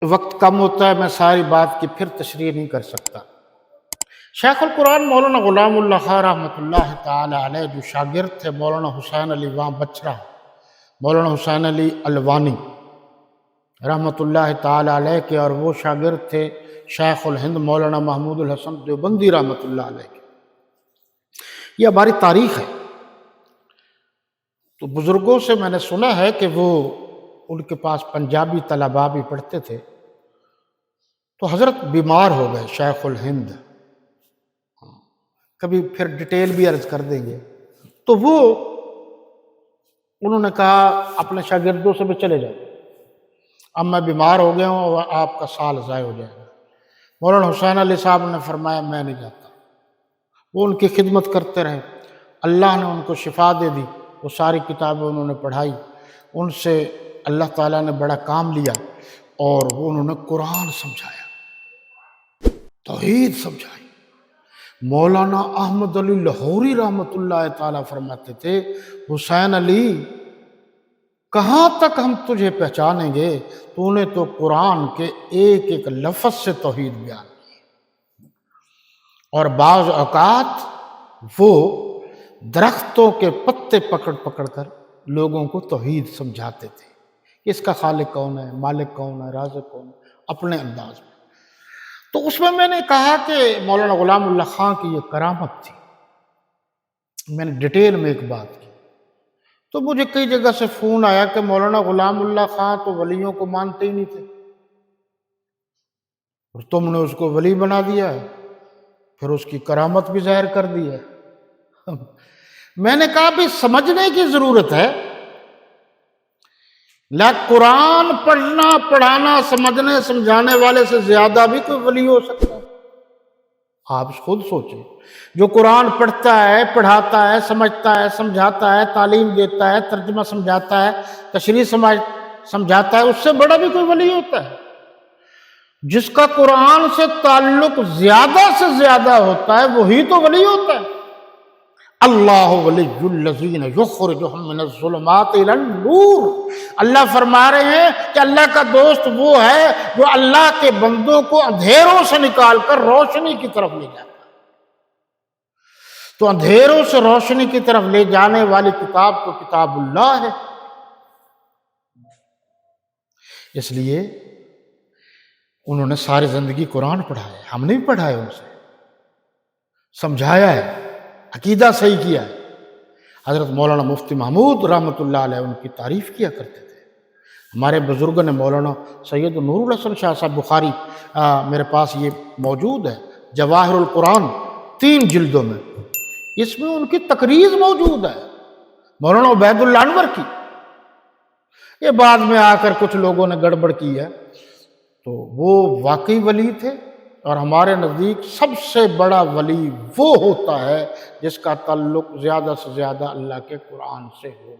وقت کم ہوتا ہے، میں ساری بات کی پھر تشریح نہیں کر سکتا۔ شیخ القرآن مولانا غلام اللہ خان رحمۃ اللہ تعالی علیہ جو شاگرد تھے مولانا حسین علی وان بچرا، مولانا حسین علی الوانی رحمۃ اللہ تعالی علیہ کے، اور وہ شاگرد تھے شیخ الہند مولانا محمود الحسن دیوبندی رحمۃ اللہ علیہ کے۔ یہ ہماری تاریخ ہے۔ تو بزرگوں سے میں نے سنا ہے کہ وہ ان کے پاس پنجابی طلباء بھی پڑھتے تھے، تو حضرت بیمار ہو گئے شیخ الہند، کبھی پھر ڈیٹیل بھی عرض کر دیں گے۔ تو وہ انہوں نے کہا اپنے شاگردوں سے بھی چلے جاؤ، اب میں بیمار ہو گیا ہوں اور آپ کا سال ضائع ہو جائے گا۔ مولانا حسین علی صاحب نے فرمایا میں نہیں جاتا۔ وہ ان کی خدمت کرتے رہے، اللہ نے ان کو شفا دے دی، وہ ساری کتابیں انہوں نے پڑھائی، ان سے اللہ تعالیٰ نے بڑا کام لیا، اور وہ انہوں نے قرآن سمجھایا، توحید سمجھائی۔ مولانا احمد علی لاہوری رحمۃ اللہ تعالیٰ فرماتے تھے حسین علی کہاں تک ہم تجھے پہچانیں گے، تو نے تو قرآن کے ایک ایک لفظ سے توحید بیان کی۔ اور بعض اوقات وہ درختوں کے پتے پکڑ پکڑ کر لوگوں کو توحید سمجھاتے تھے، اس کا خالق کون ہے، مالک کون ہے، رازق کون ہے، اپنے انداز میں۔ تو اس میں نے کہا کہ مولانا غلام اللہ خان کی یہ کرامت تھی۔ میں نے ڈیٹیل میں ایک بات کی، تو مجھے کئی جگہ سے فون آیا کہ مولانا غلام اللہ خان تو ولیوں کو مانتے ہی نہیں تھے، اور تم نے اس کو ولی بنا دیا ہے، پھر اس کی کرامت بھی ظاہر کر دی ہے۔ میں نے کہا بھی سمجھنے کی ضرورت ہے، قرآن پڑھنا پڑھانا سمجھنے سمجھانے والے سے زیادہ بھی کوئی ولی ہو سکتا ہے؟ آپ خود سوچیں، جو قرآن پڑھتا ہے، پڑھاتا ہے، سمجھتا ہے، سمجھاتا ہے، تعلیم دیتا ہے، ترجمہ سمجھاتا ہے، تشریح سمجھاتا ہے، اس سے بڑا بھی کوئی ولی ہوتا ہے؟ جس کا قرآن سے تعلق زیادہ سے زیادہ ہوتا ہے وہی تو ولی ہوتا ہے۔ اللہ ولی الذین یخرجہم من الظلمات الی النور، اللہ فرما رہے ہیں کہ اللہ کا دوست وہ ہے جو اللہ کے بندوں کو اندھیروں سے نکال کر روشنی کی طرف لے جاتا ہے۔ تو اندھیروں سے روشنی کی طرف لے جانے والی کتاب تو کتاب اللہ ہے۔ اس لیے انہوں نے ساری زندگی قرآن پڑھایا ہے، ہم نہیں پڑھائے، ان سے سمجھایا ہے، عقیدہ صحیح کیا ہے۔ حضرت مولانا مفتی محمود رحمۃ اللہ علیہ ان کی تعریف کیا کرتے تھے۔ ہمارے بزرگوں نے مولانا سید نور الحسن شاہ صاحب بخاری، میرے پاس یہ موجود ہے، جواہر القرآن 3 جلدوں میں، اس میں ان کی تقریر موجود ہے مولانا عبید اللہ انور کی۔ یہ بعد میں آ کر کچھ لوگوں نے گڑبڑ کی ہے، تو وہ واقعی ولی تھے، اور ہمارے نزدیک سب سے بڑا ولی وہ ہوتا ہے جس کا تعلق زیادہ سے زیادہ اللہ کے قرآن سے ہو۔